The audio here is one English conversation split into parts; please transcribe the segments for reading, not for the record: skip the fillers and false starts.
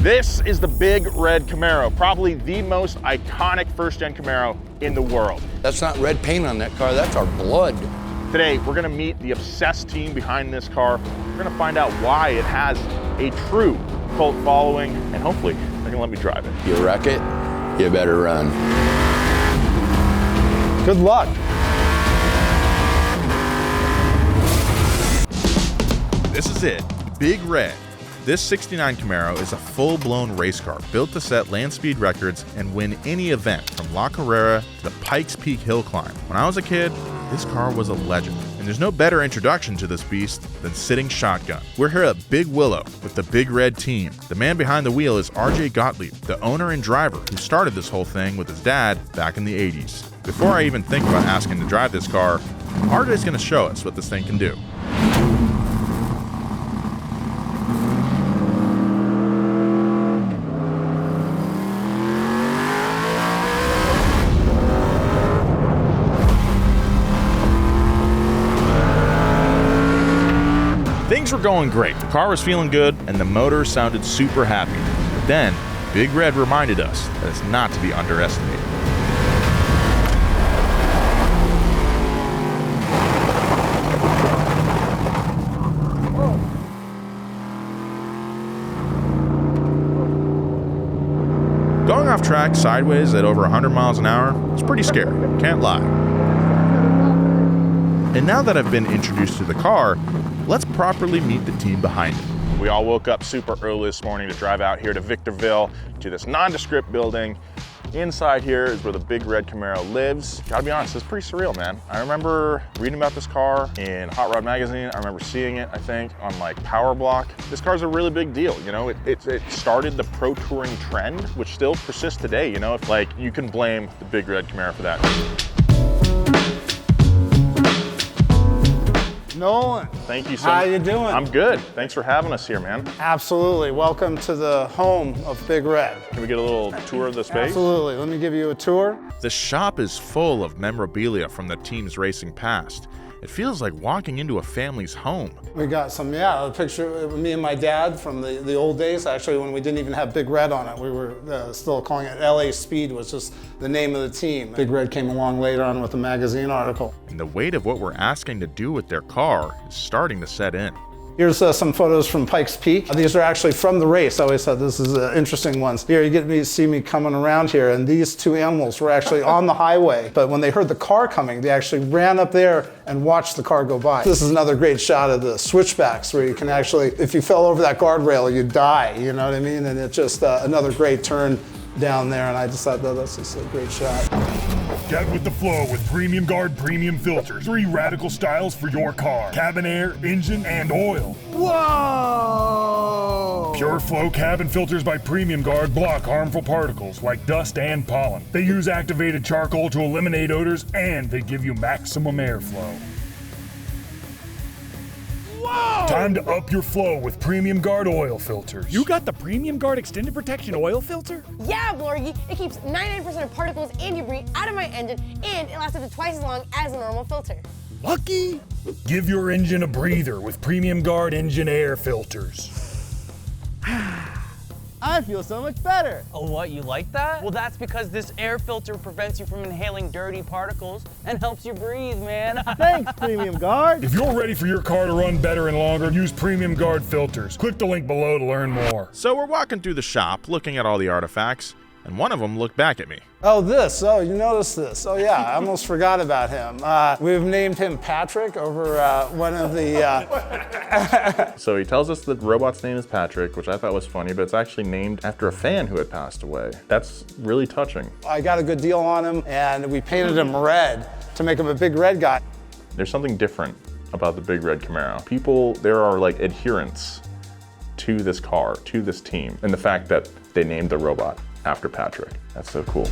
This is the Big Red Camaro, probably the most iconic first-gen Camaro in the world. That's not red paint on that car, that's our blood. Today, we're gonna meet the obsessed team behind this car. We're gonna find out why it has a true cult following, and hopefully, they're gonna let me drive it. You wreck it, you better run. Good luck. This is it, Big Red. This 69 Camaro is a full-blown race car built to set land speed records and win any event from La Carrera to the Pikes Peak hill climb. When I was a kid, this car was a legend, and there's no better introduction to this beast than sitting shotgun. We're here at Big Willow with the Big Red team. The man behind the wheel is RJ Gottlieb, the owner and driver who started this whole thing with his dad back in the 80s. Before I even think about asking to drive this car, RJ's gonna show us what this thing can do. Things were going great, the car was feeling good, and the motor sounded super happy. But then, Big Red reminded us that it's not to be underestimated. Going off track sideways at over 100 miles an hour is pretty scary, can't lie. And now that I've been introduced to the car, let's properly meet the team behind it. We all woke up super early this morning to drive out here to Victorville to this nondescript building. Inside here is where the Big Red Camaro lives. Gotta be honest, it's pretty surreal, man. I remember reading about this car in Hot Rod magazine. I remember seeing it, I think, on like Power Block. This car's a really big deal, you know? It started the pro touring trend, which still persists today, you know? If, like, you can blame the Big Red Camaro for that. Nolan. Thank you so much. How you doing? I'm good. Thanks for having us here, man. Absolutely. Welcome to the home of Big Red. Can we get a little tour of the space? Absolutely. Let me give you a tour. The shop is full of memorabilia from the team's racing past. It feels like walking into a family's home. We got some, a picture of me and my dad from the old days, actually, when we didn't even have Big Red on it. We were still calling it LA Speed, was just the name of the team. Big Red came along later on with a magazine article. And the weight of what we're asking to do with their car is starting to set in. Here's some photos from Pikes Peak. These are actually from the race. I always thought this is interesting ones. Here you get to see me coming around here, and these two animals were actually on the highway. But when they heard the car coming, they actually ran up there and watched the car go by. This is another great shot of the switchbacks where you can actually, if you fell over that guardrail, you'd die, you know what I mean? And it's just another great turn down there, and I just thought, that's just a great shot. Get with the flow with Premium Guard Premium Filters. 3 radical styles for your car. Cabin air, engine, and oil. Whoa! Pure Flow cabin filters by Premium Guard block harmful particles like dust and pollen. They use activated charcoal to eliminate odors, and they give you maximum airflow. Whoa! Time to up your flow with Premium Guard oil filters. You got the Premium Guard Extended Protection Oil Filter? Yeah, Blorgy. It keeps 99% of particles and debris out of my engine, and it lasts up to twice as long as a normal filter. Lucky? Give your engine a breather with Premium Guard engine air filters. I feel so much better. Oh, what, you like that? Well, that's because this air filter prevents you from inhaling dirty particles and helps you breathe, man. Thanks, Premium Guard. If you're ready for your car to run better and longer, use Premium Guard filters. Click the link below to learn more. So we're walking through the shop, looking at all the artifacts, and one of them looked back at me. Oh, you noticed this. Oh yeah, I almost forgot about him. We've named him Patrick over one of the... So he tells us the robot's name is Patrick, which I thought was funny, but it's actually named after a fan who had passed away. That's really touching. I got a good deal on him, and we painted him red to make him a Big Red guy. There's something different about the Big Red Camaro. There are like adherents to this car, to this team, and the fact that they named the robot after Patrick. That's so cool.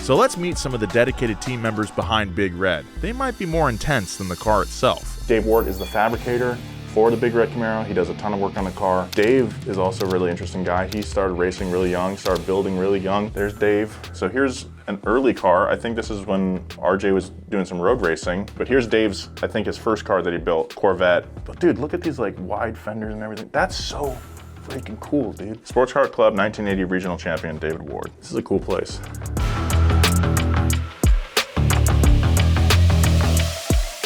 So let's meet some of the dedicated team members behind Big Red. They might be more intense than the car itself. Dave Ward is the fabricator for the Big Red Camaro. He does a ton of work on the car. Dave is also a really interesting guy. He started racing really young, started building really young. There's Dave. So here's an early car. I think this is when RJ was doing some road racing, but here's Dave's, I think his first car that he built, Corvette. But dude, look at these like wide fenders and everything. That's so freaking cool, dude. Sports Car Club 1980 regional champion, David Ward. This is a cool place.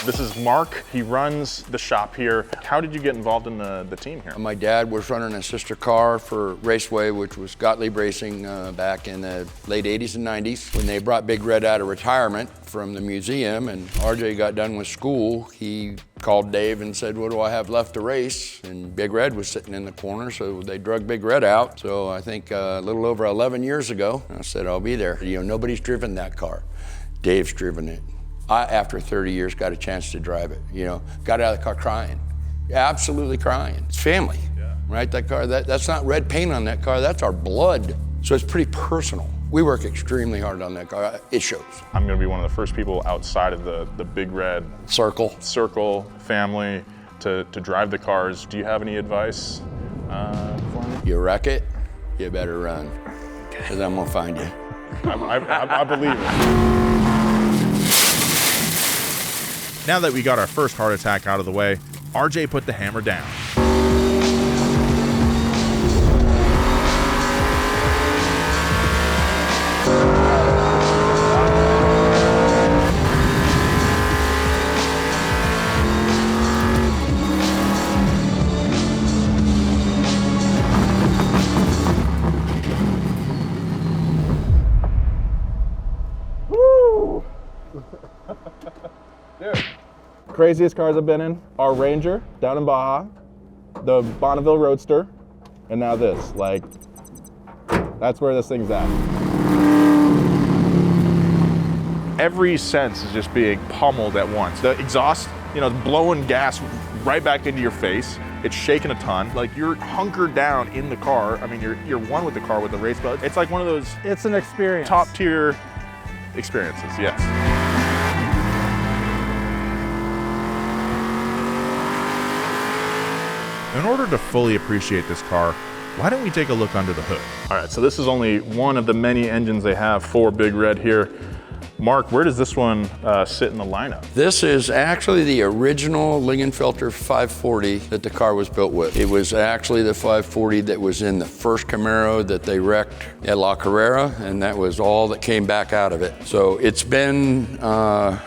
This is Mark. He runs the shop here. How did you get involved in the team here? My dad was running a sister car for Raceway, which was Gottlieb Racing back in the late 80s and 90s. When they brought Big Red out of retirement from the museum and RJ got done with school, he called Dave and said, what do I have left to race? And Big Red was sitting in the corner, so they drug Big Red out. So I think a little over 11 years ago, I said, I'll be there. You know, nobody's driven that car. Dave's driven it. I, after 30 years, got a chance to drive it, you know, got out of the car crying, absolutely crying. It's family, right? That car, that's not red paint on that car, that's our blood. So it's pretty personal. We work extremely hard on that car, it shows. I'm gonna be one of the first people outside of the Big Red circle family to drive the cars. Do you have any advice for me? You wreck it, you better run, because I'm gonna find you. I believe it. Now that we got our first heart attack out of the way, RJ put the hammer down. Woo! Dude. Craziest cars I've been in, our Ranger down in Baja, the Bonneville Roadster, and now this. Like, that's where this thing's at. Every sense is just being pummeled at once. The exhaust, you know, blowing gas right back into your face. It's shaking a ton. Like, you're hunkered down in the car. I mean, you're one with the car with the race belt. It's like one of those. It's an experience. Top tier experiences, yes. In order to fully appreciate this car, why don't we take a look under the hood? All right, so this is only one of the many engines they have for Big Red here. Mark, where does this one sit in the lineup? This is actually the original Lingenfelter 540 that the car was built with. It was actually the 540 that was in the first Camaro that they wrecked at La Carrera, and that was all that came back out of it. So it's been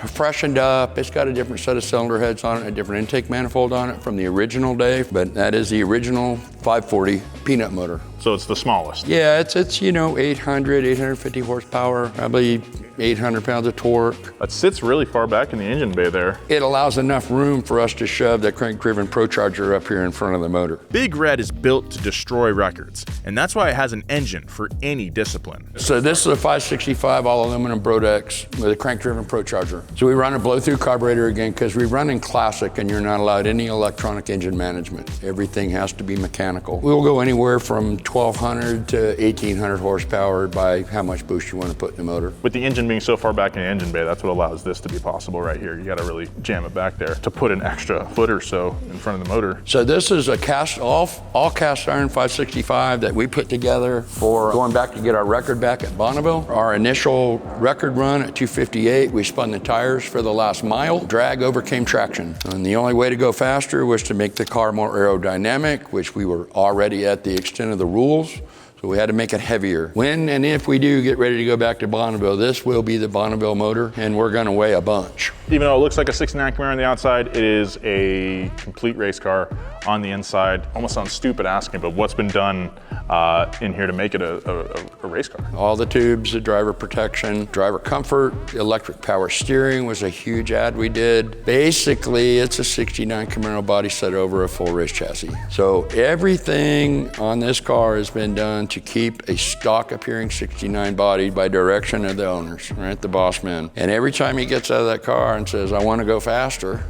freshened up. It's got a different set of cylinder heads on it, a different intake manifold on it from the original day, but that is the original 540 peanut motor. So it's the smallest? Yeah, it's you know, 850 horsepower, probably 800 pounds of torque. It sits really far back in the engine bay there. It allows enough room for us to shove that crank-driven Procharger up here in front of the motor. Big Red is built to destroy records, and that's why it has an engine for any discipline. So this is a 565 all aluminum Brodex with a crank-driven Procharger. So we run a blow-through carburetor again because we run in classic and you're not allowed any electronic engine management. Everything has to be mechanical. We'll go anywhere from 1,200 to 1,800 horsepower by how much boost you want to put in the motor. With the engine being so far back in the engine bay, that's what allows this to be possible right here. You got to really jam it back there to put an extra foot or so in front of the motor. So this is a all cast iron 565 that we put together for going back to get our record back at Bonneville. Our initial record run at 258, we spun the tires for the last mile. Drag overcame traction. And the only way to go faster was to make the car more aerodynamic, which we were already at the extent of the rules. So we had to make it heavier. When and if we do get ready to go back to Bonneville, this will be the Bonneville motor, and we're gonna weigh a bunch. Even though it looks like a 69 Camaro on the outside, it is a complete race car on the inside. Almost sounds stupid asking, but what's been done in here to make it a race car? All the tubes, the driver protection, driver comfort, electric power steering was a huge ad we did. Basically, it's a 69 Camaro body set over a full race chassis. So everything on this car has been done to keep a stock appearing 69 body by direction of the owners, right, the boss man. And every time he gets out of that car and says, I want to go faster,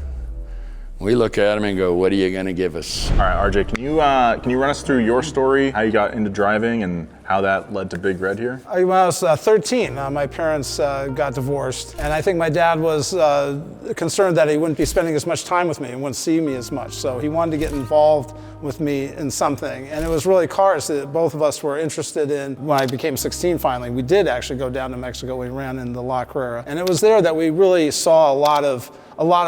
We look at them and go, what are you gonna give us? All right, RJ, can you run us through your story, how you got into driving and how that led to Big Red here? When I was 13, my parents got divorced, and I think my dad was concerned that he wouldn't be spending as much time with me and wouldn't see me as much. So he wanted to get involved with me in something, and it was really cars that both of us were interested in. When I became 16 finally, we did actually go down to Mexico. We ran in the La Carrera, and it was there that we really saw a lot of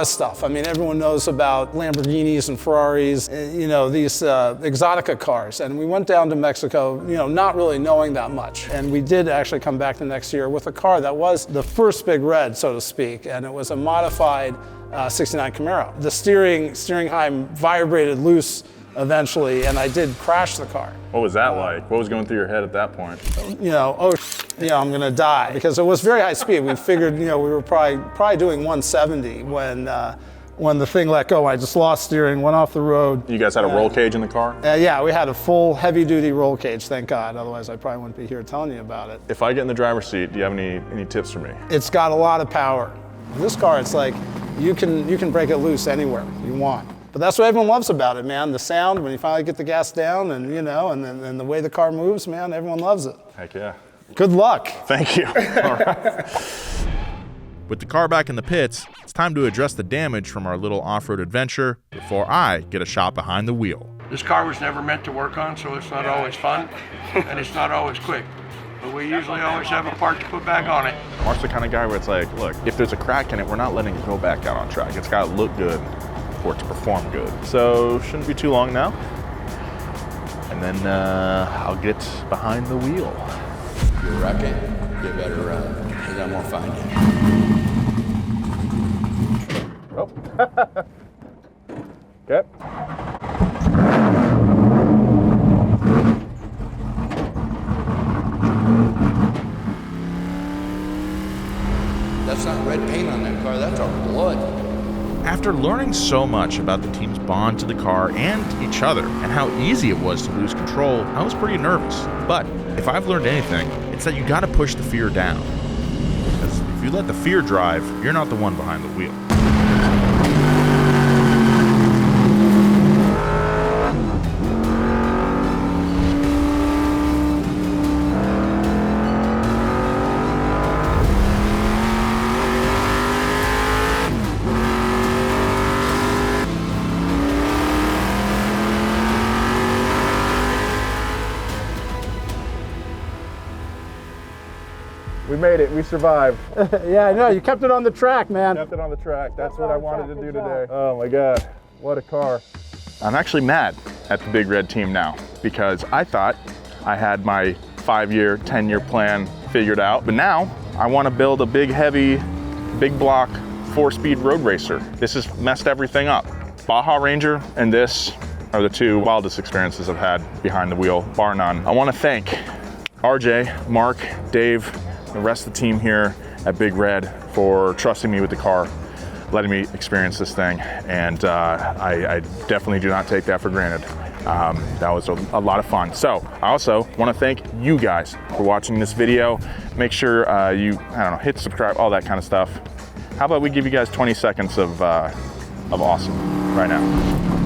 stuff. I mean, everyone knows about Lamborghinis and Ferraris, you know, these exotica cars. And we went down to Mexico, you know, not really knowing that much. And we did actually come back the next year with a car that was the first Big Red, so to speak. And it was a modified 69 Camaro. The steering heim vibrated loose eventually, and I did crash the car. What was that like? What was going through your head at that point? You know, I'm gonna die, because it was very high speed. We figured, you know, we were probably doing 170 when the thing let go. I just lost steering, went off the road. You guys had a roll cage in the car? Yeah, we had a full heavy-duty roll cage, thank God. Otherwise, I probably wouldn't be here telling you about it. If I get in the driver's seat, do you have any tips for me? It's got a lot of power. This car, it's like you can break it loose anywhere you want. But that's what everyone loves about it, man. The sound when you finally get the gas down, and you know, and the way the car moves, man. Everyone loves it. Heck yeah. Good luck. Thank you. All right. With the car back in the pits, it's time to address the damage from our little off-road adventure before I get a shot behind the wheel. This car was never meant to work on, so it's not always fun, and it's not always quick. But we usually always have a part to put back on it. Mark's the kind of guy where it's like, look, if there's a crack in it, we're not letting it go back out on track. It's got to look good for it to perform good. So shouldn't be too long now. And then I'll get behind the wheel. If you wreck it, you better run, because I won't find you. Oh. Okay. That's not red paint on that car, that's our blood. After learning so much about the team's bond to the car and each other, and how easy it was to lose control, I was pretty nervous. But if I've learned anything, it's that you gotta push the fear down. Because if you let the fear drive, you're not the one behind the wheel. We made it, we survived. Yeah, I know, you kept it on the track, man. Kept it on the track. That's what I wanted to do today. Oh my God, what a car. I'm actually mad at the Big Red team now because I thought I had my 5-year, 10-year plan figured out, but now I want to build a big, heavy, big block, 4-speed road racer. This has messed everything up. Baja Ranger and this are the two wildest experiences I've had behind the wheel, bar none. I want to thank RJ, Mark, Dave, the rest of the team here at Big Red for trusting me with the car, letting me experience this thing, and I definitely do not take that for granted. That was a lot of fun. So I also want to thank you guys for watching this video. Make sure you, hit subscribe, all that kind of stuff. How about we give you guys 20 seconds of awesome right now.